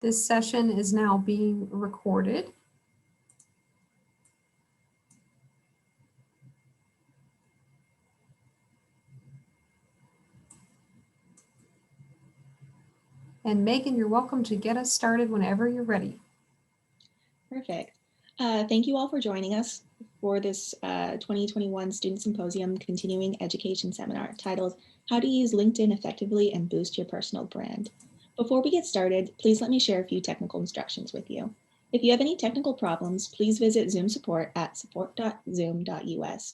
This session is now being recorded. And Megan, you're welcome to get us started whenever you're ready. Perfect. Thank you all for joining us for this 2021 Student Symposium Continuing Education Seminar titled How to Use LinkedIn Effectively and Boost Your Personal Brand. Before we get started, please let me share a few technical instructions with you. If you have any technical problems, please visit Zoom support at support.zoom.us.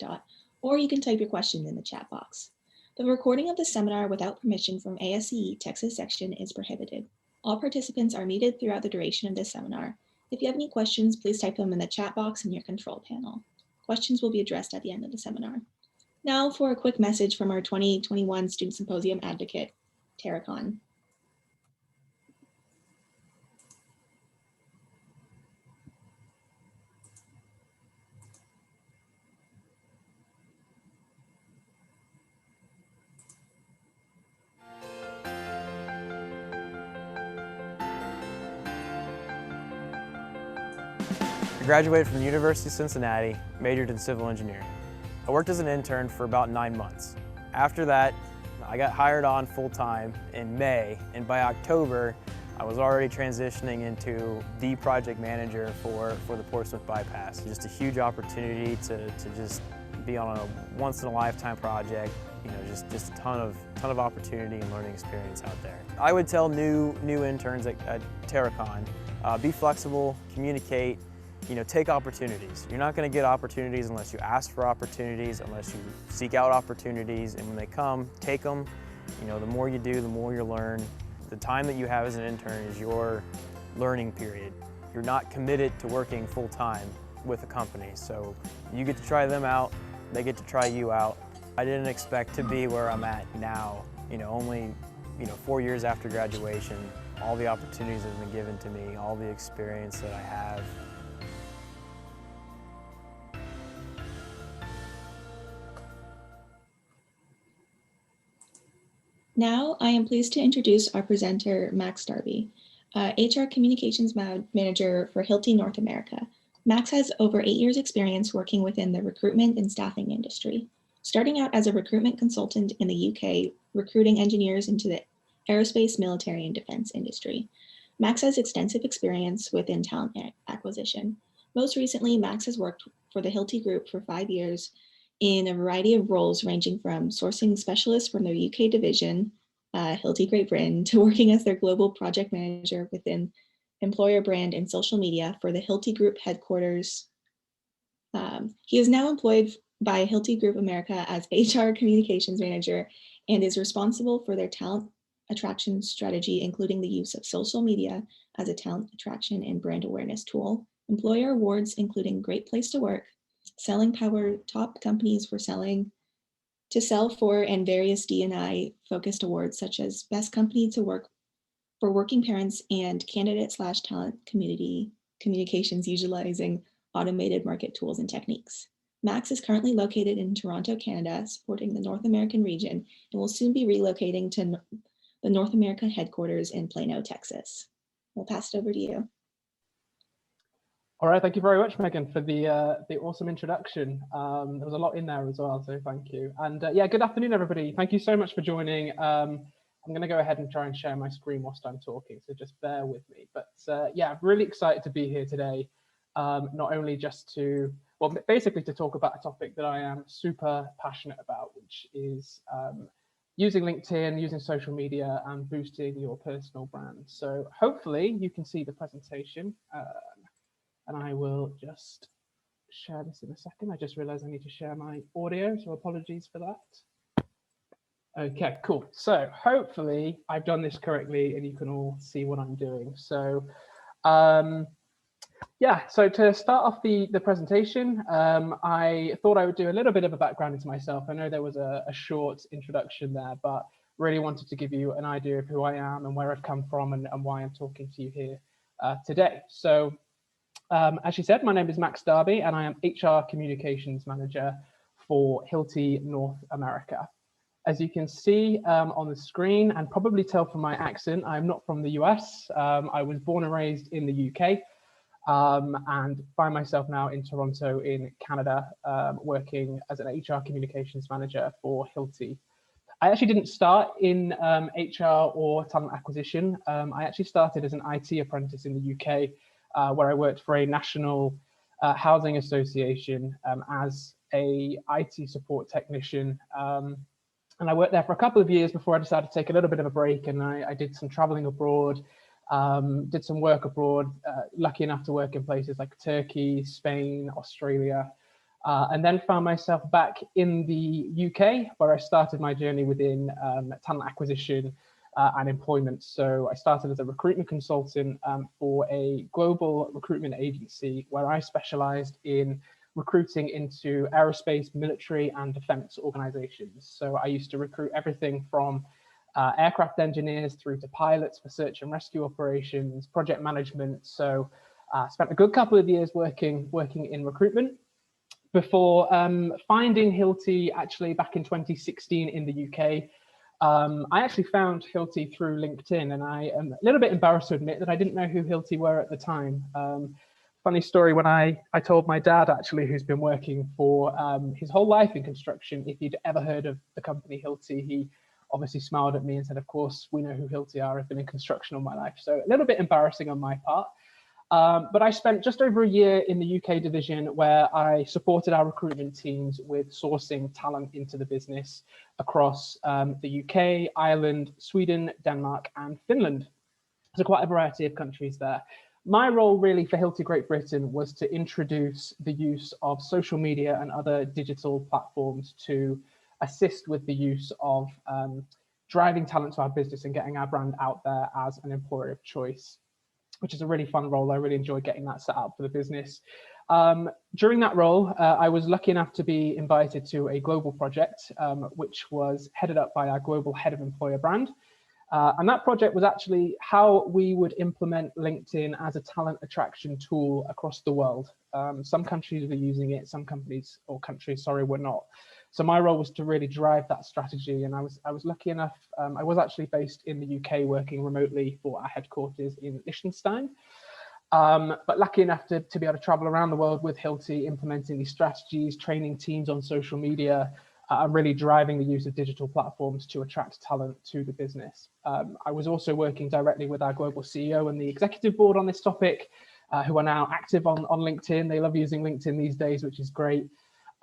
Or you can type your question in the chat box. The recording of the seminar without permission from ASCE Texas section is prohibited. All participants are muted throughout the duration of this seminar. If you have any questions, please type them in the chat box in your control panel. Questions will be addressed at the end of the seminar. Now for a quick message from our 2021 Student Symposium advocate, Tara Khan. I graduated from the University of Cincinnati, majored in civil engineering. I worked as an intern for about 9 months. After that, I got hired on full-time in May, and by October, I was already transitioning into the project manager for the Portsmouth Bypass. Just a huge opportunity to just be on a once-in-a-lifetime project. You know, just a ton of opportunity and learning experience out there. I would tell new interns at Terracon, be flexible, communicate. You know, take opportunities. You're not going to get opportunities unless you ask for opportunities, unless you seek out opportunities, and when they come, take them. You know, the more you do, the more you learn. The time that you have as an intern is your learning period. You're not committed to working full-time with a company, so you get to try them out, they get to try you out. I didn't expect to be where I'm at now, you know, only 4 years after graduation. All the opportunities that have been given to me, all the experience that I have. Now, I am pleased to introduce our presenter, Max Darby, HR Communications Manager for Hilti North America. Max has over 8 years experience working within the recruitment and staffing industry, starting out as a recruitment consultant in the UK, recruiting engineers into the aerospace, military, and defense industry. Max has extensive experience within talent acquisition. Most recently, Max has worked for the Hilti Group for 5 years in a variety of roles ranging from sourcing specialists from their UK division, Hilti Great Britain, to working as their global project manager within employer brand and social media for the Hilti Group headquarters. He is now employed by Hilti Group America as HR Communications Manager and is responsible for their talent attraction strategy, including the use of social media as a talent attraction and brand awareness tool, employer awards including Great Place to Work, Selling Power Top Companies for sell for, and various D&I focused awards such as Best Company to Work for Working Parents and Candidate/Talent Community Communications utilizing automated market tools and techniques. Max is currently located in Toronto, Canada, supporting the North American region, and will soon be relocating to the North American headquarters in Plano, Texas. We'll pass it over to you. All right, thank you very much, Megan, for the awesome introduction. There was a lot in there as well, so thank you. And yeah, good afternoon, everybody. Thank you so much for joining. I'm going to go ahead and try and share my screen whilst I'm talking, so just bear with me. But yeah, I'm really excited to be here today, not only just to, well, basically to talk about a topic that I am super passionate about, which is using LinkedIn, using social media, and boosting your personal brand. So hopefully you can see the presentation. And I will just share this in a second. I just realized I need to share my audio, so apologies for that. Okay, cool. So hopefully I've done this correctly and you can all see what I'm doing. So yeah, so to start off the presentation, I thought I would do a little bit of a background into myself. I know there was a short introduction there, but really wanted to give you an idea of who I am and where I've come from and why I'm talking to you here today. So as she said, my name is Max Darby and I am HR Communications Manager for Hilti North America. As you can see on the screen, and probably tell from my accent, I'm not from the US. I was born and raised in the UK, and find myself now in Toronto in Canada, working as an HR communications manager for Hilti. I actually didn't start in HR or talent acquisition. I actually started as an IT apprentice in the UK, where I worked for a national housing association as a IT support technician. And I worked there for a couple of years before I decided to take a little bit of a break, and I did some traveling abroad, did some work abroad, lucky enough to work in places like Turkey, Spain, Australia, and then found myself back in the UK, where I started my journey within talent acquisition and employment. So I started as a recruitment consultant for a global recruitment agency where I specialized in recruiting into aerospace, military, and defense organizations. So I used to recruit everything from aircraft engineers through to pilots for search and rescue operations, project management. So spent a good couple of years working in recruitment before finding Hilti actually back in 2016 in the UK. I actually found Hilti through LinkedIn, and I am a little bit embarrassed to admit that I didn't know who Hilti were at the time. Funny story, when I told my dad, actually, who's been working for his whole life in construction, if he'd ever heard of the company Hilti, he obviously smiled at me and said, of course, we know who Hilti are. I've been in construction all my life. So a little bit embarrassing on my part. But I spent just over a year in the UK division where I supported our recruitment teams with sourcing talent into the business across the UK, Ireland, Sweden, Denmark, and Finland. So quite a variety of countries there. My role really for Hilti Great Britain was to introduce the use of social media and other digital platforms to assist with the use of driving talent to our business and getting our brand out there as an employer of choice, which is a really fun role. I really enjoyed getting that set up for the business. During that role, I was lucky enough to be invited to a global project, which was headed up by our global head of employer brand. And that project was actually how we would implement LinkedIn as a talent attraction tool across the world. Some countries were using it, some countries were not. So my role was to really drive that strategy, and I was lucky enough. I was actually based in the UK, working remotely for our headquarters in Liechtenstein. But lucky enough to be able to travel around the world with Hilti, implementing these strategies, training teams on social media, and really driving the use of digital platforms to attract talent to the business. I was also working directly with our global CEO and the executive board on this topic, who are now active on LinkedIn. They love using LinkedIn these days, which is great.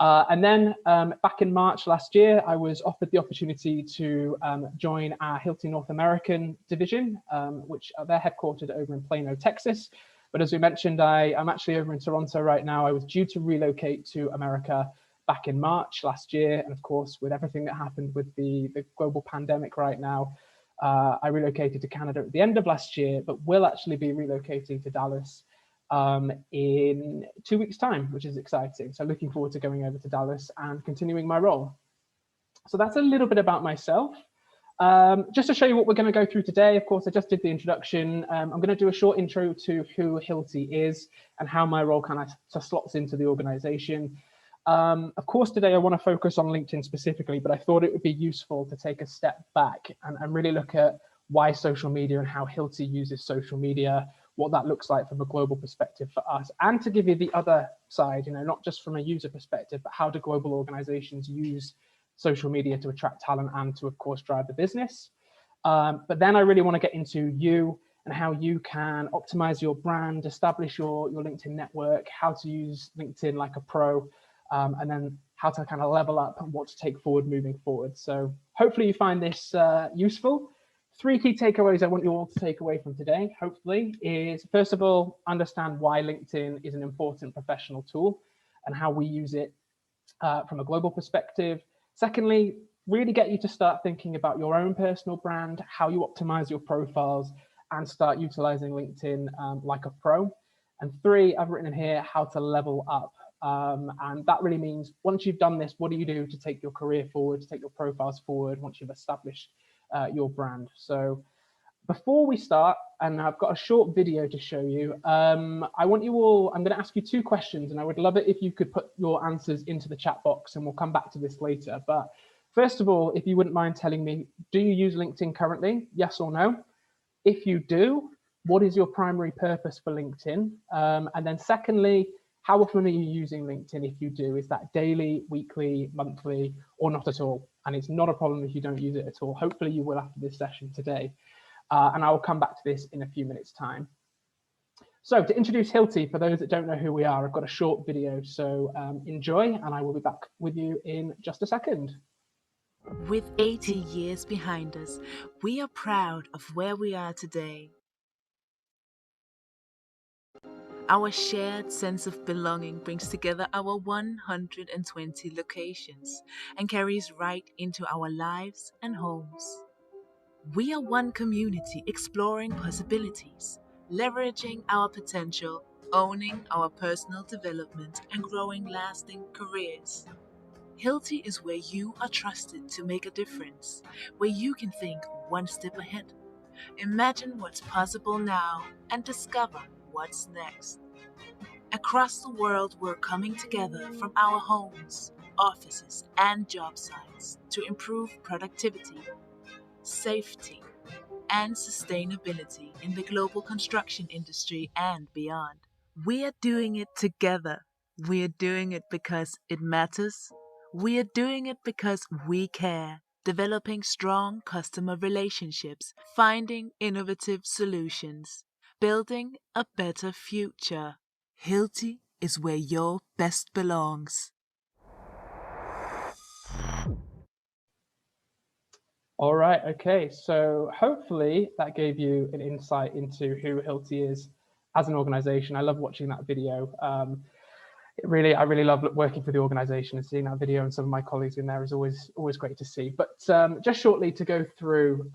And then back in March last year, I was offered the opportunity to join our Hilti North American division, which they're headquartered over in Plano, Texas. But as we mentioned, I'm actually over in Toronto right now. I was due to relocate to America back in March last year. And of course, with everything that happened with the global pandemic right now, I relocated to Canada at the end of last year, but will actually be relocating to Dallas in 2 weeks' time, which is exciting. So looking forward to going over to Dallas and continuing my role. So that's a little bit about myself. Just to show you what we're going to go through today, of course, I just did the introduction. I'm going to do a short intro to who Hilti is and how my role kind of slots into the organization. Of course, today I want to focus on LinkedIn specifically, but I thought it would be useful to take a step back and really look at why social media and how Hilti uses social media, what that looks like from a global perspective for us, and to give you the other side, not just from a user perspective, but how do global organizations use social media to attract talent and to, of course, drive the business. But then I really want to get into you and how you can optimize your brand, establish your LinkedIn network, how to use LinkedIn like a pro, and then how to kind of level up and what to take forward moving forward. So hopefully you find this useful. 3 key takeaways I want you all to take away from today, hopefully, is first of all, understand why LinkedIn is an important professional tool and how we use it from a global perspective. Secondly, really get you to start thinking about your own personal brand, how you optimize your profiles, and start utilizing LinkedIn like a pro. And 3, I've written in here how to level up. And that really means once you've done this, what do you do to take your career forward, to take your profiles forward once you've established your brand? So before we start, and I've got a short video to show you, I want you all, I'm going to ask you 2 questions, and I would love it if you could put your answers into the chat box, and we'll come back to this later. But First of all, if you wouldn't mind telling me, do you use LinkedIn currently? Yes or no? If you do, what is your primary purpose for LinkedIn? And then secondly, how often are you using LinkedIn if you do? Is that daily, weekly, monthly, or not at all? And it's not a problem if you don't use it at all. Hopefully you will after this session today. And I will come back to this in a few minutes' time. So to introduce Hilti, for those that don't know who we are, I've got a short video, so enjoy, and I will be back with you in just a second. With 80 years behind us, we are proud of where we are today. Our shared sense of belonging brings together our 120 locations and carries right into our lives and homes. We are one community exploring possibilities, leveraging our potential, owning our personal development, and growing lasting careers. Hilti is where you are trusted to make a difference, where you can think one step ahead. Imagine what's possible now and discover what's next. Across the world, we're coming together from our homes, offices, and job sites to improve productivity, safety, and sustainability in the global construction industry and beyond. We are doing it together. We are doing it because it matters. We are doing it because we care, developing strong customer relationships, finding innovative solutions, building a better future. Hilti is where your best belongs. All right, okay, so hopefully that gave you an insight into who Hilti is as an organization. I love watching that video. I really love working for the organization, and seeing that video and some of my colleagues in there is always great to see. But just shortly to go through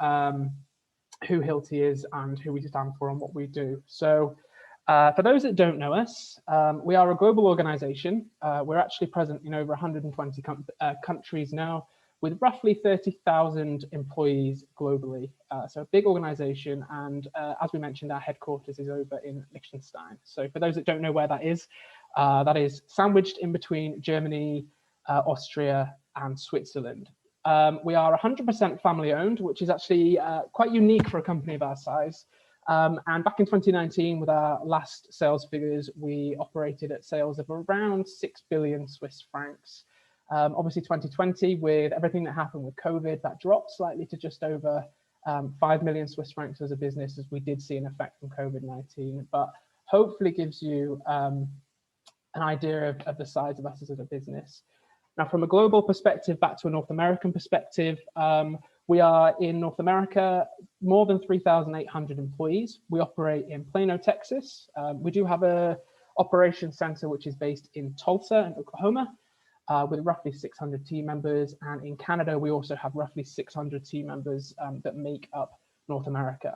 who Hilti is and who we stand for and what we do. So for those that don't know us, we are a global organization. We're actually present in over 120 countries now, with roughly 30,000 employees globally. So a big organization, and as we mentioned, our headquarters is over in Liechtenstein. So for those that don't know where that is sandwiched in between Germany, Austria, and Switzerland. We are 100% family owned, which is actually quite unique for a company of our size. And back in 2019, with our last sales figures, we operated at sales of around 6 billion Swiss francs. Obviously 2020, with everything that happened with COVID, that dropped slightly to just over 5 million Swiss francs as a business, as we did see an effect from COVID-19, but hopefully gives you an idea of the size of us as a business. Now, from a global perspective, back to a North American perspective, we are in North America, more than 3,800 employees. We operate in Plano, Texas. We do have a operations center, which is based in Tulsa in Oklahoma, with roughly 600 team members. And in Canada, we also have roughly 600 team members that make up North America.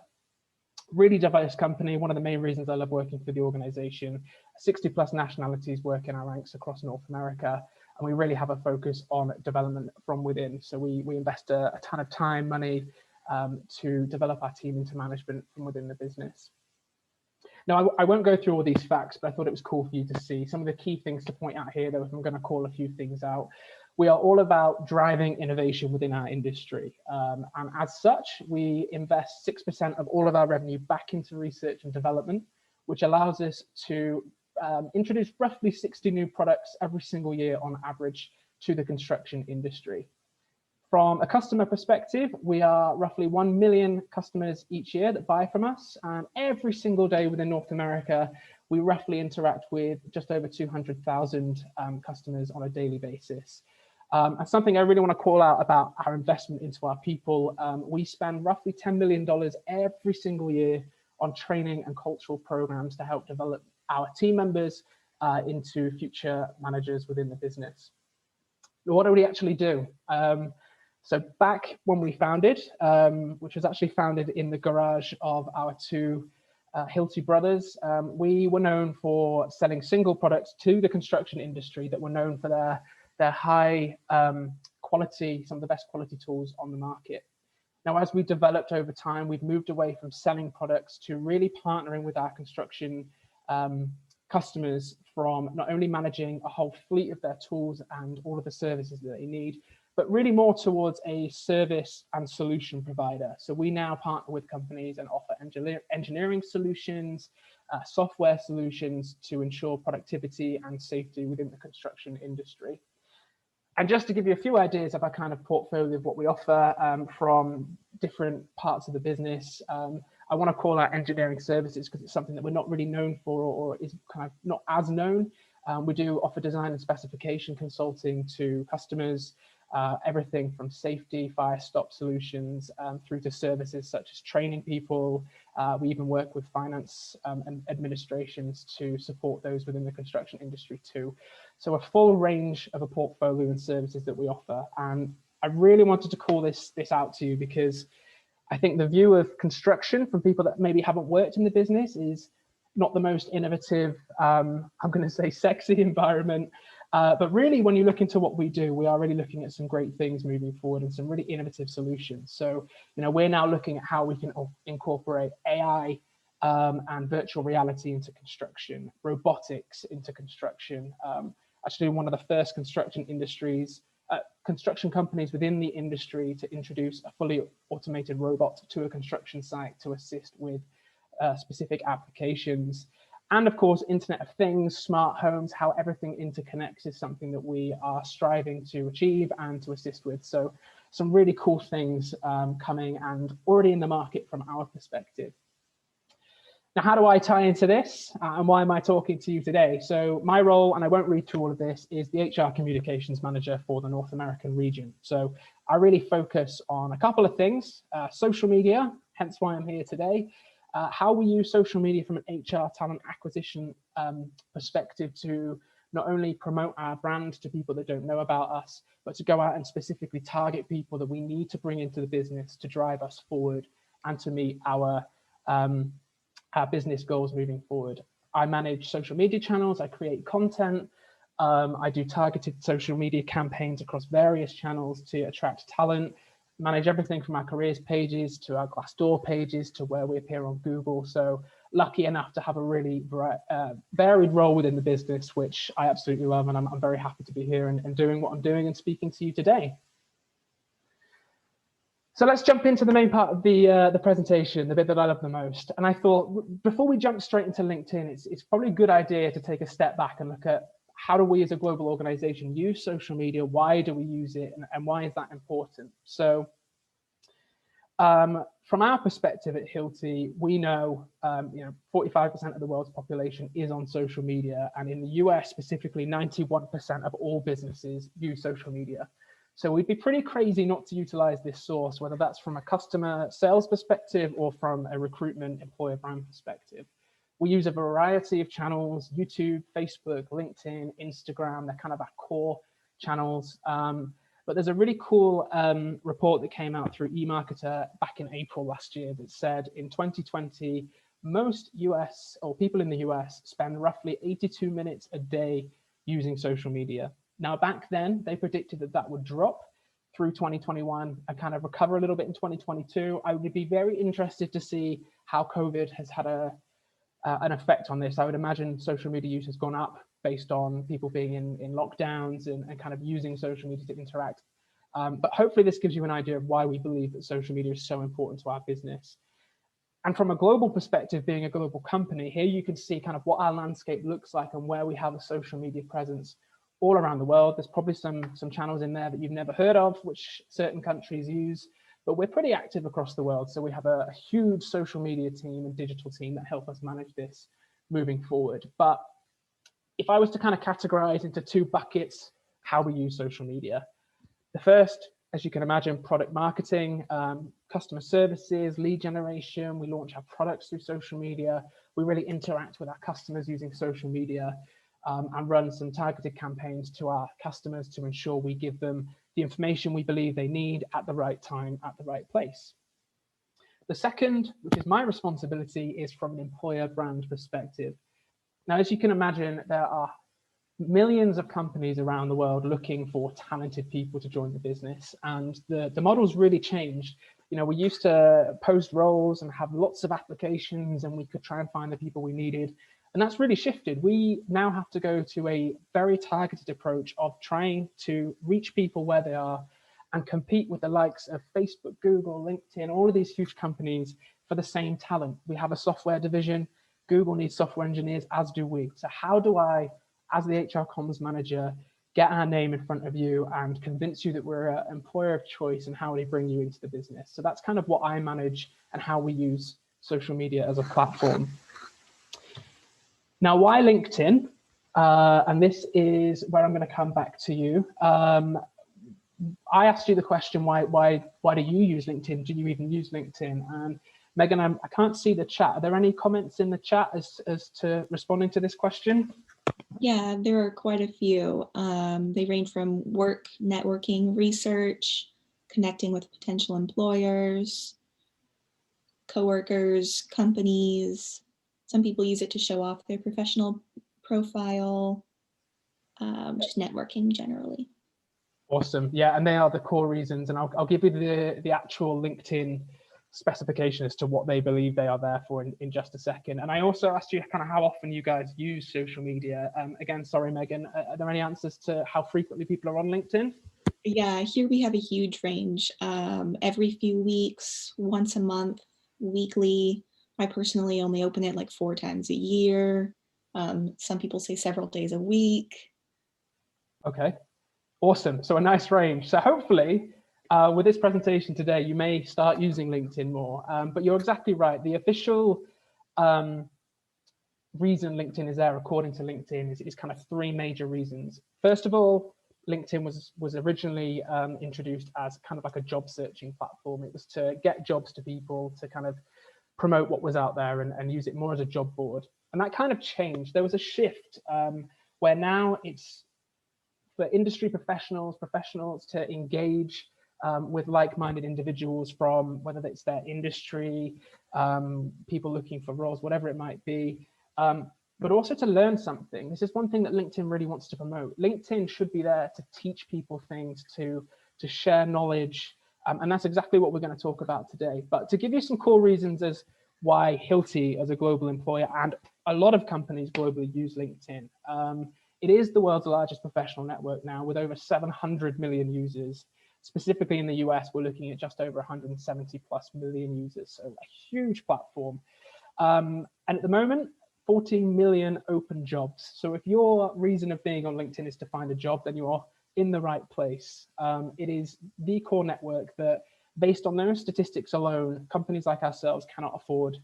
Really diverse company. One of the main reasons I love working for the organization. 60+ nationalities work in our ranks across North America, and we really have a focus on development from within. So we invest a ton of time, money to develop our team into management from within the business. Now, I won't go through all these facts, but I thought it was cool for you to see some of the key things to point out here, though, if I'm going to call a few things out. We are all about driving innovation within our industry. And as such, we invest 6% of all of our revenue back into research and development, which allows us to introduce roughly 60 new products every single year on average to the construction industry. From a customer perspective, we are roughly 1 million customers each year that buy from us. And every single day within North America, we roughly interact with just over 200,000 customers on a daily basis. And something I really want to call out about our investment into our people, we spend roughly $10 million every single year on training and cultural programs to help develop our team members into future managers within the business. What do we actually do? So back when we founded, which was actually founded in the garage of our two Hilti brothers, we were known for selling single products to the construction industry that were known for their high quality, some of the best quality tools on the market. Now, as we developed over time, we've moved away from selling products to really partnering with our construction customers, from not only managing a whole fleet of their tools and all of the services that they need, but really more towards a service and solution provider. So we now partner with companies and offer engineering solutions, software solutions to ensure productivity and safety within the construction industry. And just to give you a few ideas of our kind of portfolio of what we offer from different parts of the business, I want to call out engineering services because it's something that we're not really known for or is kind of not as known. We do offer design and specification consulting to customers, everything from safety, fire stop solutions, through to services such as training people. We even work with finance and administrations to support those within the construction industry too. So a full range of a portfolio and services that we offer. And I really wanted to call this out to you because I think the view of construction from people that maybe haven't worked in the business is not the most innovative, I'm going to say sexy environment. But really, when you look into what we do, we are really looking at some great things moving forward and some really innovative solutions. So, we're now looking at how we can incorporate AI and virtual reality into construction, robotics into construction. Actually, one of the first construction companies within the industry to introduce a fully automated robot to a construction site to assist with specific applications. And of course, Internet of Things, smart homes, how everything interconnects is something that we are striving to achieve and to assist with. So some really cool things coming and already in the market from our perspective. Now, how do I tie into this and why am I talking to you today? So my role, and I won't read through all of this, is the HR Communications Manager for the North American region. So I really focus on a couple of things, social media, hence why I'm here today, how we use social media from an HR talent acquisition perspective to not only promote our brand to people that don't know about us, but to go out and specifically target people that we need to bring into the business to drive us forward and to meet our business goals moving forward. I manage social media channels, I create content, I do targeted social media campaigns across various channels to attract talent, manage everything from our careers pages to our Glassdoor pages to where we appear on Google. So lucky enough to have a really varied role within the business, which I absolutely love. And I'm very happy to be here and doing what I'm doing and speaking to you today. So let's jump into the main part of the presentation, the bit that I love the most. And I thought before we jump straight into LinkedIn, it's probably a good idea to take a step back and look at how do we as a global organization use social media? Why do we use it? And why is that important? So from our perspective at Hilti, we know, 45% of the world's population is on social media. And in the US specifically, 91% of all businesses use social media. So we'd be pretty crazy not to utilize this source, whether that's from a customer sales perspective or from a recruitment employer brand perspective. We use a variety of channels, YouTube, Facebook, LinkedIn, Instagram, they're kind of our core channels. But there's a really cool report that came out through eMarketer back in April last year that said in 2020, most US or people in the US spend roughly 82 minutes a day using social media. Now, back then, they predicted that that would drop through 2021 and kind of recover a little bit in 2022. I would be very interested to see how COVID has had an effect on this. I would imagine social media use has gone up based on people being in lockdowns and kind of using social media to interact. But hopefully this gives you an idea of why we believe that social media is so important to our business. And from a global perspective, being a global company, here you can see kind of what our landscape looks like and where we have a social media presence all around the world. There's probably some channels in there that you've never heard of, which certain countries use, but we're pretty active across the world. So we have a huge social media team and digital team that help us manage this moving forward. But if I was to kind of categorize into two buckets, how we use social media, the first, as you can imagine, product marketing, customer services, lead generation. We launch our products through social media. We really interact with our customers using social media. And run some targeted campaigns to our customers to ensure we give them the information we believe they need at the right time, at the right place. The second, which is my responsibility, is from an employer brand perspective. Now, as you can imagine, there are millions of companies around the world looking for talented people to join the business. And the model's really changed. We used to post roles and have lots of applications and we could try and find the people we needed. And that's really shifted. We now have to go to a very targeted approach of trying to reach people where they are and compete with the likes of Facebook, Google, LinkedIn, all of these huge companies for the same talent. We have a software division. Google needs software engineers, as do we. So how do I, as the HR comms manager, get our name in front of you and convince you that we're an employer of choice, and how do we bring you into the business? So that's kind of what I manage and how we use social media as a platform. Now, why LinkedIn? And this is where I'm going to come back to you. I asked you the question, why do you use LinkedIn? Do you even use LinkedIn? And Megan, I can't see the chat. Are there any comments in the chat as to responding to this question? Yeah, there are quite a few. They range from work, networking, research, connecting with potential employers, coworkers, companies. Some people use it to show off their professional profile, just networking generally. Awesome. Yeah, and they are the core reasons. And I'll give you the actual LinkedIn specification as to what they believe they are there for in just a second. And I also asked you kind of how often you guys use social media. Again, sorry, Megan, are there any answers to how frequently people are on LinkedIn? Yeah, here we have a huge range. Every few weeks, once a month, weekly. I personally only open it like 4 times a year. Some people say several days a week. Okay, awesome. So a nice range. So hopefully with this presentation today, you may start using LinkedIn more, but you're exactly right. The official reason LinkedIn is there, according to LinkedIn, is kind of 3 major reasons. First of all, LinkedIn was originally introduced as kind of like a job searching platform. It was to get jobs to people, to kind of promote what was out there and use it more as a job board. And that kind of changed. There was a shift where now it's for industry professionals to engage with like-minded individuals from whether it's their industry, people looking for roles, whatever it might be, but also to learn something. This is one thing that LinkedIn really wants to promote. LinkedIn should be there to teach people things, to share knowledge, and that's exactly what we're going to talk about today. But to give you some core reasons as why Hilti as a global employer and a lot of companies globally use LinkedIn. It is the world's largest professional network now, with over 700 million users. Specifically in the US, we're looking at just over 170 plus million users, so a huge platform. And at the moment, 14 million open jobs. So if your reason of being on LinkedIn is to find a job, then you're in the right place. It is the core network that, based on those statistics alone, companies like ourselves cannot afford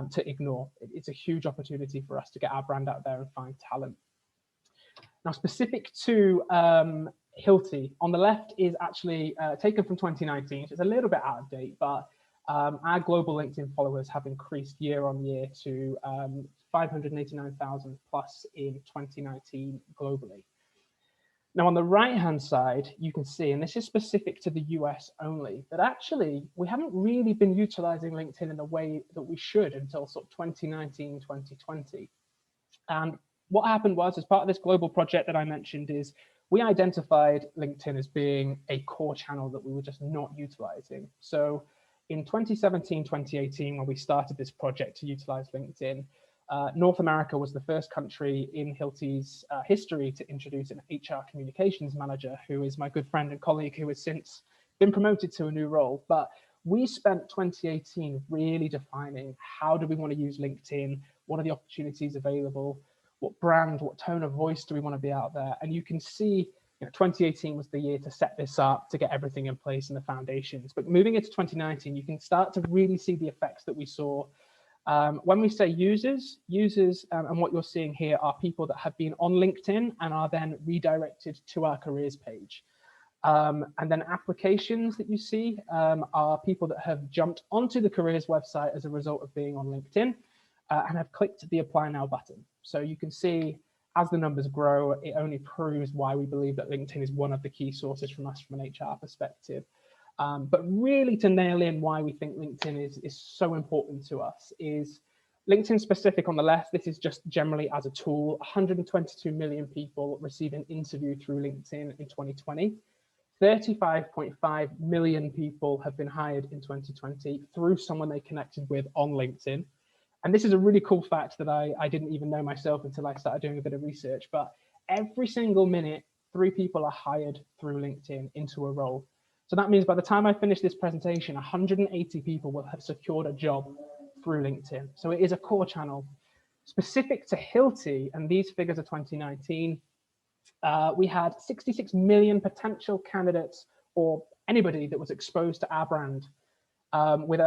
to ignore. It's a huge opportunity for us to get our brand out there and find talent. Now, specific to Hilti, on the left is actually taken from 2019. So it's a little bit out of date, but our global LinkedIn followers have increased year on year to 589,000 plus in 2019 globally. Now, on the right-hand side, you can see, and this is specific to the US only, that actually we haven't really been utilizing LinkedIn in the way that we should until sort of 2019, 2020. And what happened was, as part of this global project that I mentioned, is we identified LinkedIn as being a core channel that we were just not utilizing. So in 2017, 2018, when we started this project to utilize LinkedIn, North America was the first country in Hilti's history to introduce an HR communications manager, who is my good friend and colleague who has since been promoted to a new role. But we spent 2018 really defining how do we want to use LinkedIn, what are the opportunities available, what brand, what tone of voice do we want to be out there? And you can see 2018 was the year to set this up, to get everything in place and the foundations. But moving into 2019, you can start to really see the effects that we saw. When we say users, and what you're seeing here are people that have been on LinkedIn and are then redirected to our careers page. And then applications that you see are people that have jumped onto the careers website as a result of being on LinkedIn and have clicked the apply now button. So you can see as the numbers grow, it only proves why we believe that LinkedIn is one of the key sources from us from an HR perspective. But really to nail in why we think LinkedIn is so important to us is LinkedIn specific on the left. This is just generally as a tool. 122 million people receive an interview through LinkedIn in 2020. 35.5 million people have been hired in 2020 through someone they connected with on LinkedIn. And this is a really cool fact that I didn't even know myself until I started doing a bit of research. But every single minute, 3 people are hired through LinkedIn into a role. So that means by the time I finish this presentation, 180 people will have secured a job through LinkedIn. So it is a core channel. Specific to Hilti, and these figures are 2019, we had 66 million potential candidates or anybody that was exposed to our brand, with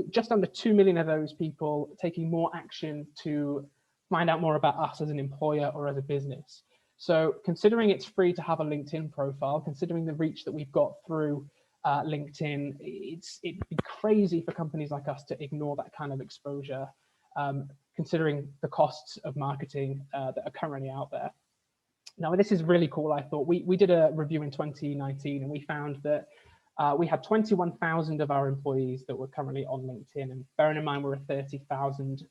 just under 2 million of those people taking more action to find out more about us as an employer or as a business. So considering it's free to have a LinkedIn profile, considering the reach that we've got through LinkedIn, it'd be crazy for companies like us to ignore that kind of exposure, considering the costs of marketing that are currently out there. Now, this is really cool, I thought. We did a review in 2019 and we found that we had 21,000 of our employees that were currently on LinkedIn. And bearing in mind we're a 30,000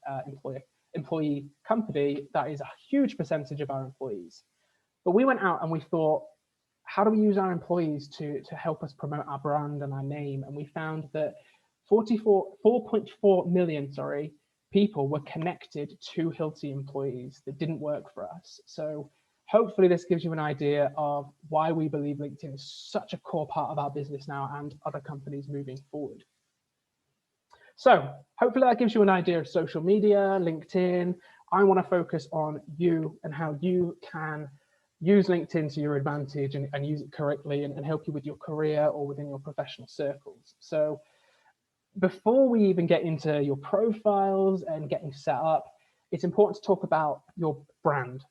employee company, that is a huge percentage of our employees. But we went out and we thought, how do we use our employees to help us promote our brand and our name? And we found that 4.4 million, people were connected to Hilti employees that didn't work for us. So hopefully this gives you an idea of why we believe LinkedIn is such a core part of our business now and other companies moving forward. So hopefully that gives you an idea of social media, LinkedIn. I want to focus on you and how you can use LinkedIn to your advantage and use it correctly and help you with your career or within your professional circles. So before we even get into your profiles and getting set up, it's important to talk about your brand.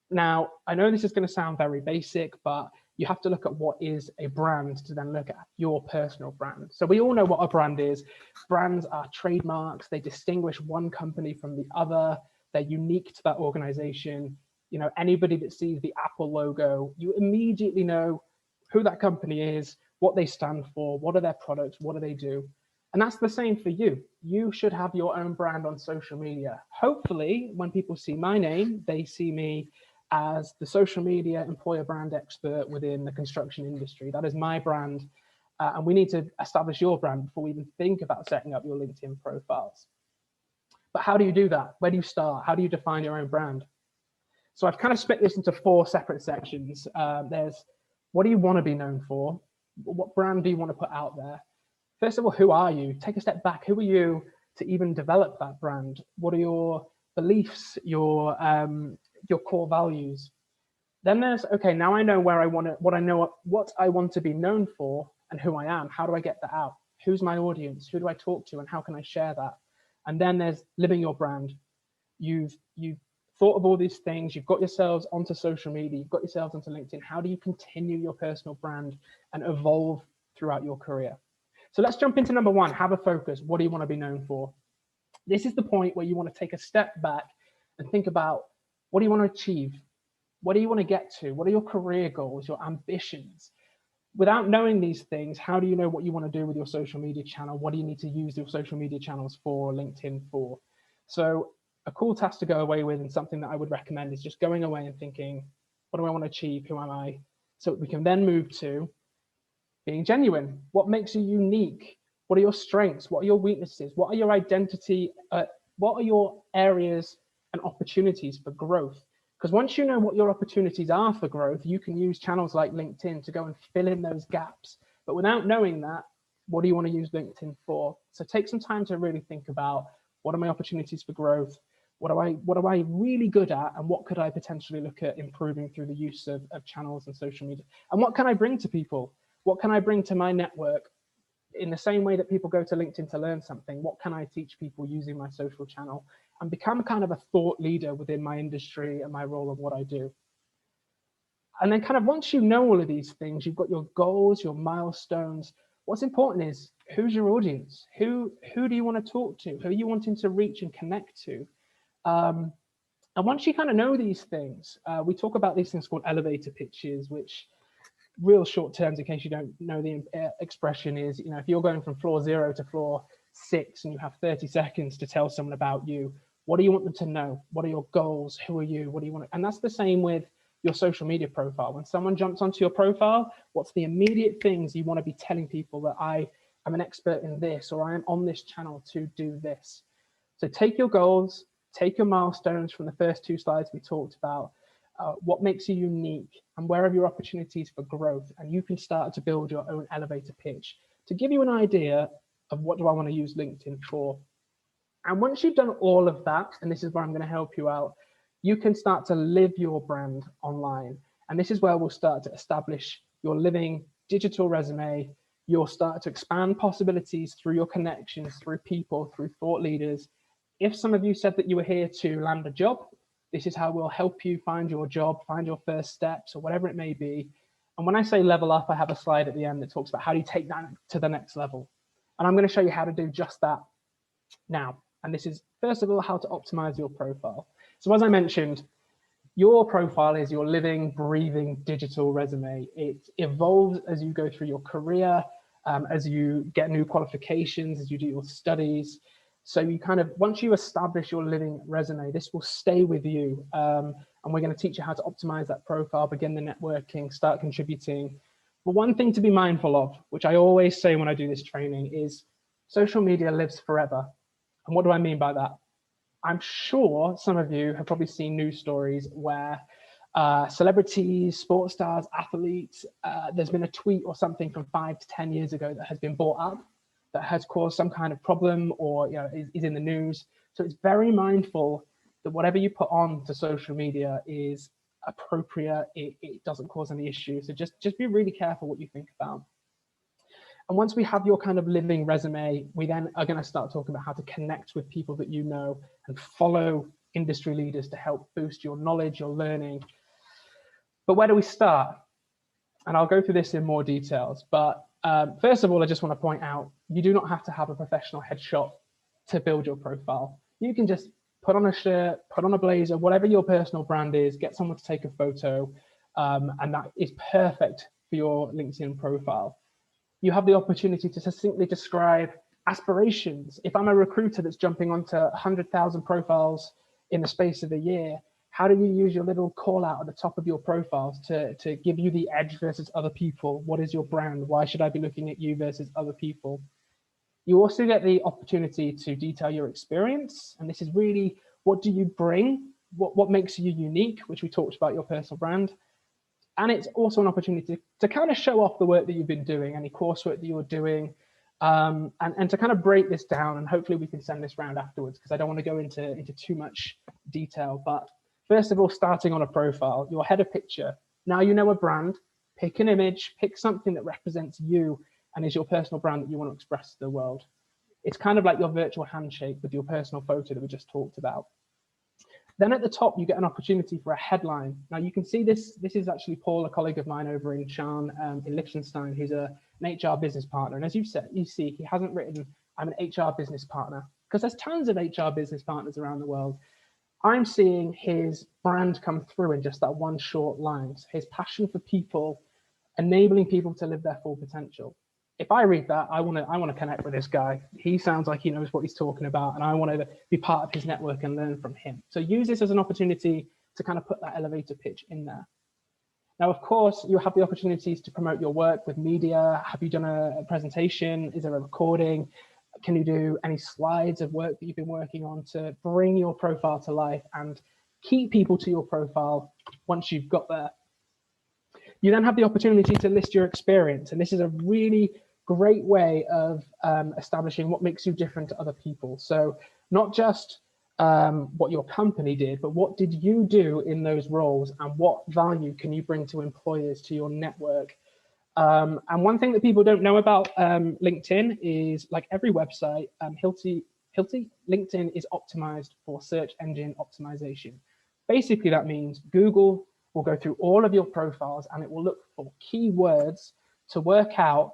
Now, I know this is going to sound very basic, but you have to look at what is a brand to then look at your personal brand. So we all know what a brand is. Brands are trademarks. They distinguish one company from the other. They're unique to that organization. You know, anybody that sees the Apple logo, you immediately know who that company is, what they stand for, what are their products, what do they do. And that's the same for you. You should have your own brand on social media. Hopefully, when people see my name, they see me as the social media employer brand expert within the construction industry. That is my brand. And we need to establish your brand before we even think about setting up your LinkedIn profiles. But how do you do that? Where do you start? How do you define your own brand? So I've kind of split this into 4 separate sections. There's what do you want to be known for? What brand do you want to put out there? First of all, who are you? Take a step back. Who are you to even develop that brand? What are your beliefs, your core values? Then there's, okay, now I know where I want to, what I want to be known for and who I am. How do I get that out? Who's my audience? Who do I talk to and how can I share that? And then there's living your brand. You've thought of all these things, you've got yourselves onto social media, you've got yourselves onto LinkedIn. How do you continue your personal brand and evolve throughout your career? So let's jump into number 1, have a focus. What do you want to be known for? This is the point where you want to take a step back and think about, what do you want to achieve? What do you want to get to? What are your career goals, your ambitions? Without knowing these things, how do you know what you want to do with your social media channel? What do you need to use your social media channels for, LinkedIn for? So a cool task to go away with and something that I would recommend is just going away and thinking, what do I want to achieve? Who am I? So we can then move to being genuine. What makes you unique? What are your strengths? What are your weaknesses? What are your identity? What are your areas and opportunities for growth? Because once you know what your opportunities are for growth, you can use channels like LinkedIn to go and fill in those gaps. But without knowing that, what do you want to use LinkedIn for? So take some time to really think about, what are my opportunities for growth? What am I really good at? And what could I potentially look at improving through the use of channels and social media? And what can I bring to people? What can I bring to my network? In the same way that people go to LinkedIn to learn something, what can I teach people using my social channel and become kind of a thought leader within my industry and my role of what I do? And then kind of once you know all of these things, you've got your goals, your milestones. What's important is, who's your audience? Who do you want to talk to? Who are you wanting to reach and connect to? And once you kind of know these things, we talk about these things called elevator pitches, which real short terms, in case you don't know the expression, is, you know, if you're going from floor 0 to floor 6 and you have 30 seconds to tell someone about you, what do you want them to know? What are your goals? Who are you? What do you want? And that's the same with your social media profile. When someone jumps onto your profile, what's the immediate things you want to be telling people? That I am an expert in this, or I am on this channel to do this. So take your goals, take your milestones from the first 2 slides we talked about, what makes you unique, and where are your opportunities for growth. And you can start to build your own elevator pitch to give you an idea of what do I want to use LinkedIn for. And once you've done all of that, and this is where I'm going to help you out, you can start to live your brand online. And this is where we'll start to establish your living digital resume. You'll start to expand possibilities through your connections, through people, through thought leaders. If some of you said that you were here to land a job, this is how we'll help you find your job, find your first steps, or whatever it may be. And when I say level up, I have a slide at the end that talks about how do you take that to the next level. And I'm going to show you how to do just that now. And this is, first of all, how to optimize your profile. So as I mentioned, your profile is your living, breathing digital resume. It evolves as you go through your career, as you get new qualifications, as you do your studies. So you kind of, once you establish your living resume, this will stay with you. And we're going to teach you how to optimize that profile, begin the networking, start contributing. But one thing to be mindful of, which I always say when I do this training, is social media lives forever. And what do I mean by that? I'm sure some of you have probably seen news stories where celebrities, sports stars, athletes, there's been a tweet or something from 5 to 10 years ago that has been brought up that has caused some kind of problem, or is in the news. So it's very mindful that whatever you put on to social media is appropriate. It doesn't cause any issues. So just be really careful what you think about. And once we have your kind of living resume, we then are going to start talking about how to connect with people that you know and follow industry leaders to help boost your knowledge, your learning. But where do we start? And I'll go through this in more details. But first of all, I just want to point out, you do not have to have a professional headshot to build your profile. You can just put on a shirt, put on a blazer, whatever your personal brand is, get someone to take a photo, and that is perfect for your LinkedIn profile. You have the opportunity to succinctly describe aspirations. If I'm a recruiter that's jumping onto 100,000 profiles in the space of a year, how do you use your little call out at the top of your profiles to give you the edge versus other people? What is your brand? Why should I be looking at you versus other people? You also get the opportunity to detail your experience. And this is really, what do you bring? What makes you unique, which we talked about, your personal brand. And it's also an opportunity to kind of show off the work that you've been doing, any coursework that you're doing, and to kind of break this down. And hopefully we can send this round afterwards, because I don't want to go into too much detail. But first of all, starting on a profile, your header picture. Now you know a brand, pick an image, pick something that represents you and is your personal brand that you want to express to the world. It's kind of like your virtual handshake with your personal photo that we just talked about. Then at the top, you get an opportunity for a headline. Now you can see this is actually Paul, a colleague of mine over in Shan in Liechtenstein, who's an HR business partner. And as you see, he hasn't written, I'm an HR business partner, because there's tons of HR business partners around the world. I'm seeing his brand come through in just that one short line. So his passion for people, enabling people to live their full potential. If I read that, I want to connect with this guy. He sounds like he knows what he's talking about, and I want to be part of his network and learn from him. So use this as an opportunity to kind of put that elevator pitch in there. Now, of course, you have the opportunities to promote your work with media. Have you done a presentation? Is there a recording? Can you do any slides of work that you've been working on to bring your profile to life and keep people to your profile once you've got there? You then have the opportunity to list your experience, and this is a really great way of establishing what makes you different to other people. So not just what your company did, but what did you do in those roles, and what value can you bring to employers, to your network? And one thing that people don't know about LinkedIn is, like every website, Hilti, LinkedIn is optimized for search engine optimization. Basically, that means Google will go through all of your profiles and it will look for keywords to work out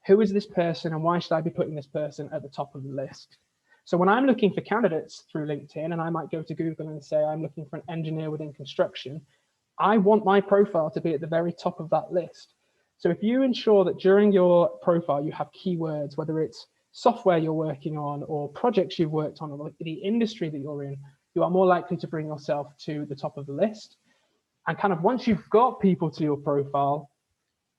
who is this person and why should I be putting this person at the top of the list. So when I'm looking for candidates through LinkedIn, and I might go to Google and say I'm looking for an engineer within construction, I want my profile to be at the very top of that list. So if you ensure that during your profile you have keywords, whether it's software you're working on or projects you've worked on or the industry that you're in, you are more likely to bring yourself to the top of the list. And kind of once you've got people to your profile,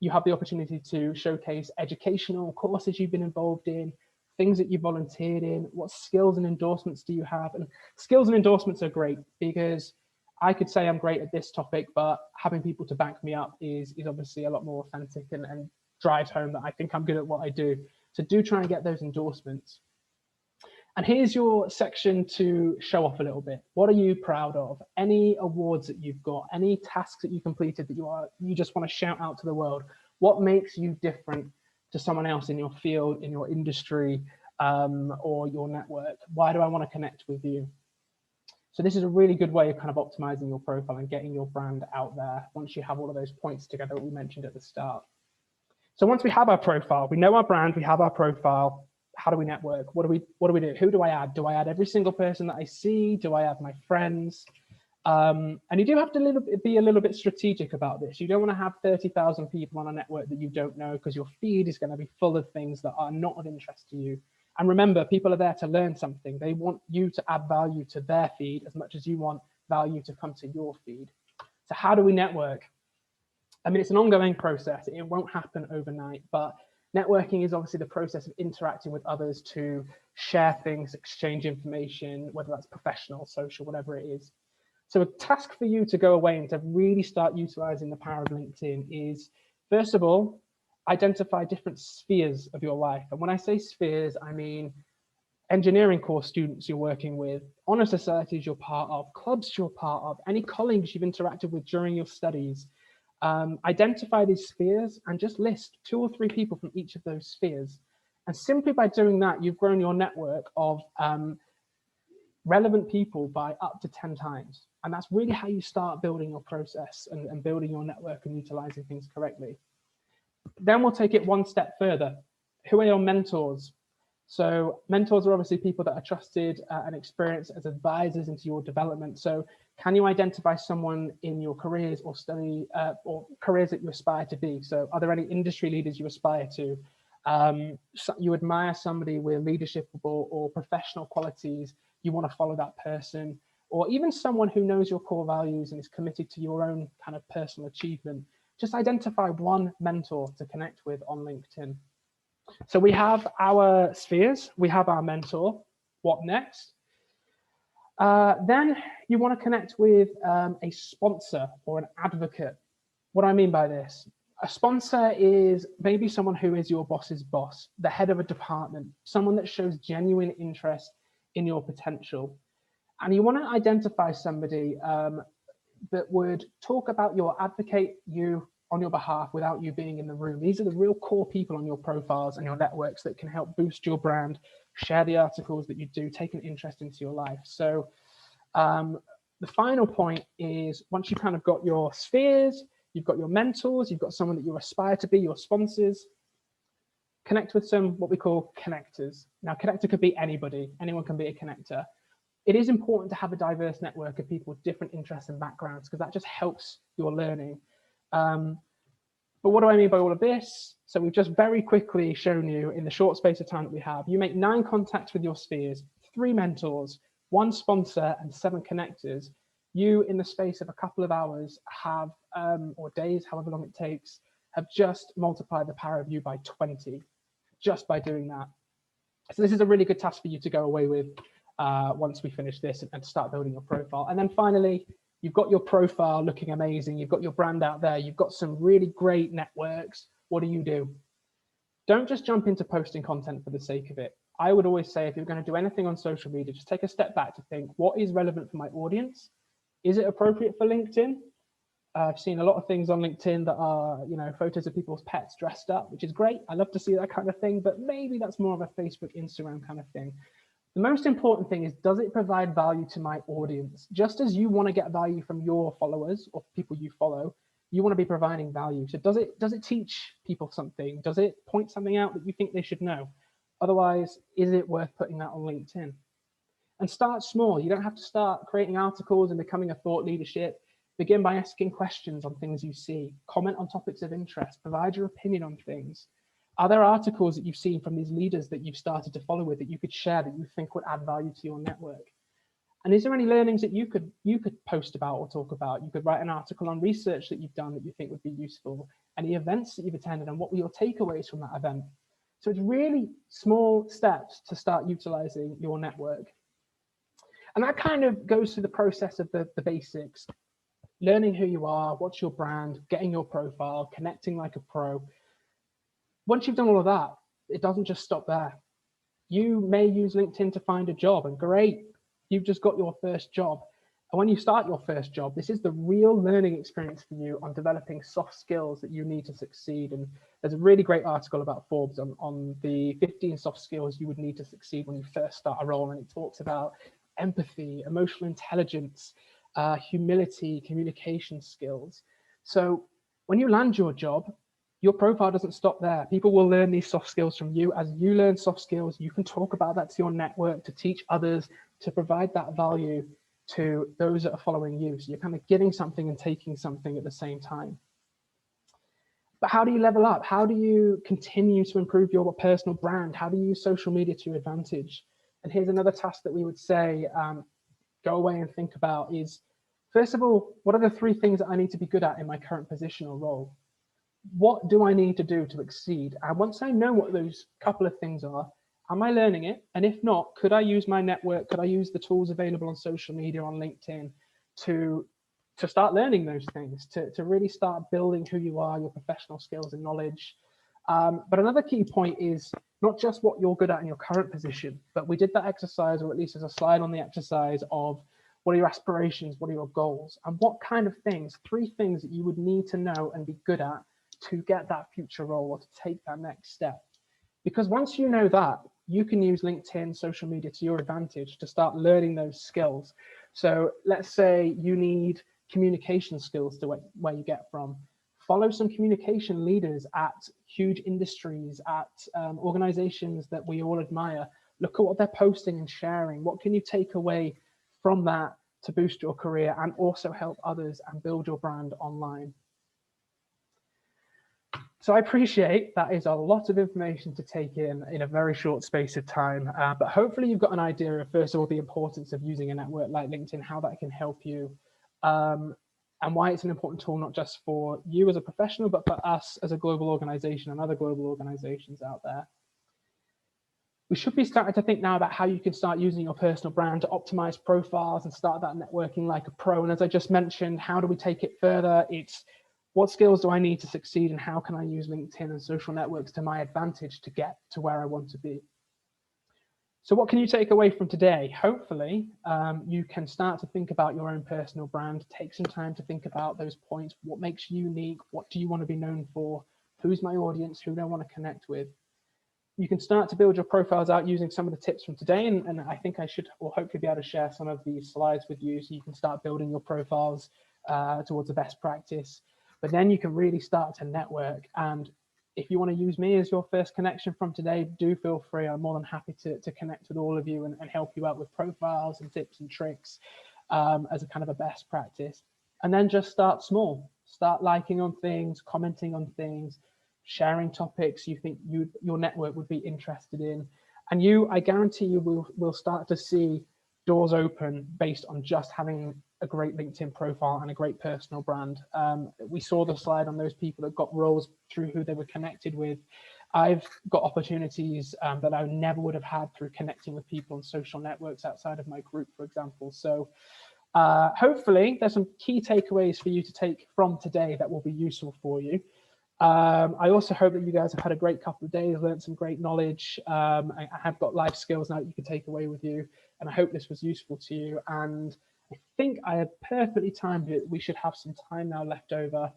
you have the opportunity to showcase educational courses you've been involved in, things that you volunteered in, what skills and endorsements do you have. And skills and endorsements are great because I could say I'm great at this topic, but having people to back me up is obviously a lot more authentic and drives home that I think I'm good at what I do. So do try and get those endorsements. And here's your section to show off a little bit. What are you proud of? Any awards that you've got, any tasks that you completed that you just want to shout out to the world? What makes you different to someone else in your field, in your industry, or your network? Why do I want to connect with you? So this is a really good way of kind of optimizing your profile and getting your brand out there once you have all of those points together that we mentioned at the start. So once we have our profile, we know our brand, we have our profile. How do we network? What do we do? Who do I add? Do I add every single person that I see? Do I add my friends? And you do have to be a little bit strategic about this. You don't want to have 30,000 people on a network that you don't know, because your feed is going to be full of things that are not of interest to you. And remember, people are there to learn something. They want you to add value to their feed as much as you want value to come to your feed. So how do we network? I mean, it's an ongoing process. It won't happen overnight, but networking is obviously the process of interacting with others to share things, exchange information, whether that's professional, social, whatever it is. So a task for you to go away and to really start utilizing the power of LinkedIn is, first of all, identify different spheres of your life. And when I say spheres, I mean engineering course students you're working with, honor societies you're part of, clubs you're part of, any colleagues you've interacted with during your studies. Identify these spheres and just list 2 or 3 people from each of those spheres. And simply by doing that, you've grown your network of relevant people by up to 10 times. And that's really how you start building your process and building your network and utilizing things correctly. Then we'll take it one step further. Who are your mentors? So mentors are obviously people that are trusted and experienced as advisors into your development. So can you identify someone in your careers or study or careers that you aspire to be? So are there any industry leaders you aspire to? So you admire somebody with leadership or professional qualities, you want to follow that person, or even someone who knows your core values and is committed to your own kind of personal achievement. Just identify one mentor to connect with on LinkedIn. So we have our spheres, we have our mentor. What next? Then you want to connect with a sponsor or an advocate. What do I mean by this? A sponsor is maybe someone who is your boss's boss, the head of a department, someone that shows genuine interest in your potential. And you want to identify somebody that would talk about advocate you on your behalf without you being in the room. These are the real core people on your profiles and your networks that can help boost your brand, share the articles that you do, take an interest into your life. So the final point is, once you've kind of got your spheres, you've got your mentors, you've got someone that you aspire to be, your sponsors, connect with some what we call connectors. Now, connector could be anybody. Anyone can be a connector. It is important to have a diverse network of people with different interests and backgrounds, because that just helps your learning. But what do I mean by all of this? So we've just very quickly shown you, in the short space of time that we have, you make 9 contacts with your spheres, 3 mentors, 1 sponsor, and 7 connectors. You, in the space of a couple of hours, have, or days, however long it takes, have just multiplied the power of you by 20, just by doing that. So this is a really good task for you to go away with once we finish this and start building your profile. And then finally, you've got your profile looking amazing. You've got your brand out there. You've got some really great networks. What do? Don't just jump into posting content for the sake of it. I would always say, if you're going to do anything on social media, just take a step back to think, what is relevant for my audience? Is it appropriate for LinkedIn? I've seen a lot of things on LinkedIn that are, photos of people's pets dressed up, which is great. I love to see that kind of thing, but maybe that's more of a Facebook, Instagram kind of thing. The most important thing is, does it provide value to my audience? Just as you want to get value from your followers or people you follow, you want to be providing value. So does it teach people something? Does it point something out that you think they should know? Otherwise, is it worth putting that on LinkedIn? And start small. You don't have to start creating articles and becoming a thought leadership. Begin by asking questions on things you see. Comment on topics of interest. Provide your opinion on things. Are there articles that you've seen from these leaders that you've started to follow with that you could share, that you think would add value to your network? And is there any learnings that you could post about or talk about? You could write an article on research that you've done that you think would be useful. Any events that you've attended, and what were your takeaways from that event? So it's really small steps to start utilizing your network. And that kind of goes through the process of the basics, learning who you are, what's your brand, getting your profile, connecting like a pro. Once you've done all of that, it doesn't just stop there. You may use LinkedIn to find a job, and great, you've just got your first job. And when you start your first job, this is the real learning experience for you on developing soft skills that you need to succeed. And there's a really great article about Forbes on the 15 soft skills you would need to succeed when you first start a role. And it talks about empathy, emotional intelligence, humility, communication skills. So when you land your job, your profile doesn't stop there. People will learn these soft skills from you. As you learn soft skills, you can talk about that to your network, to teach others, to provide that value to those that are following you. So you're kind of giving something and taking something at the same time. But how do you level up? How do you continue to improve your personal brand? How do you use social media to your advantage? And here's another task that we would say, go away and think about is, first of all, what are the 3 things that I need to be good at in my current position or role? What do I need to do to exceed? And once I know what those couple of things are, am I learning it? And if not, could I use my network? Could I use the tools available on social media, on LinkedIn, to start learning those things, to really start building who you are, your professional skills and knowledge? But another key point is not just what you're good at in your current position, but we did that exercise, or at least there's a slide on the exercise of what are your aspirations, what are your goals, and what kind of things, 3 things that you would need to know and be good at to get that future role or to take that next step. Because once you know that, you can use LinkedIn, social media to your advantage to start learning those skills. So let's say you need communication skills to where you get from. Follow some communication leaders at huge industries, at organizations that we all admire. Look at what they're posting and sharing. What can you take away from that to boost your career and also help others and build your brand online? So I appreciate that is a lot of information to take in a very short space of time, but hopefully you've got an idea of, first of all, the importance of using a network like LinkedIn, how that can help you, and why it's an important tool, not just for you as a professional, but for us as a global organization and other global organizations out there. We should be starting to think now about how you can start using your personal brand to optimize profiles and start that networking like a pro. And as I just mentioned, how do we take it further? It's what skills do I need to succeed, and how can I use LinkedIn and social networks to my advantage to get to where I want to be? So what can you take away from today? Hopefully, you can start to think about your own personal brand, take some time to think about those points. What makes you unique? What do you want to be known for? Who's my audience? Who do I want to connect with? You can start to build your profiles out using some of the tips from today. And I think I should, or hopefully be able to share some of these slides with you so you can start building your profiles towards a best practice. But then you can really start to network. And if you want to use me as your first connection from today, do feel free. I'm more than happy to connect with all of you and help you out with profiles and tips and tricks as a kind of a best practice. And then just start small. Start liking on things, commenting on things, sharing topics you think your network would be interested in. And I guarantee you will start to see doors open based on just having a great LinkedIn profile and a great personal brand. We saw the slide on those people that got roles through who they were connected with. I've got opportunities that I never would have had through connecting with people on social networks outside of my group, for example. So hopefully there's some key takeaways for you to take from today that will be useful for you. I also hope that you guys have had a great couple of days, learned some great knowledge. I have got life skills now that you can take away with you, and I hope this was useful to you. And I think I have perfectly timed it. We should have some time now left over.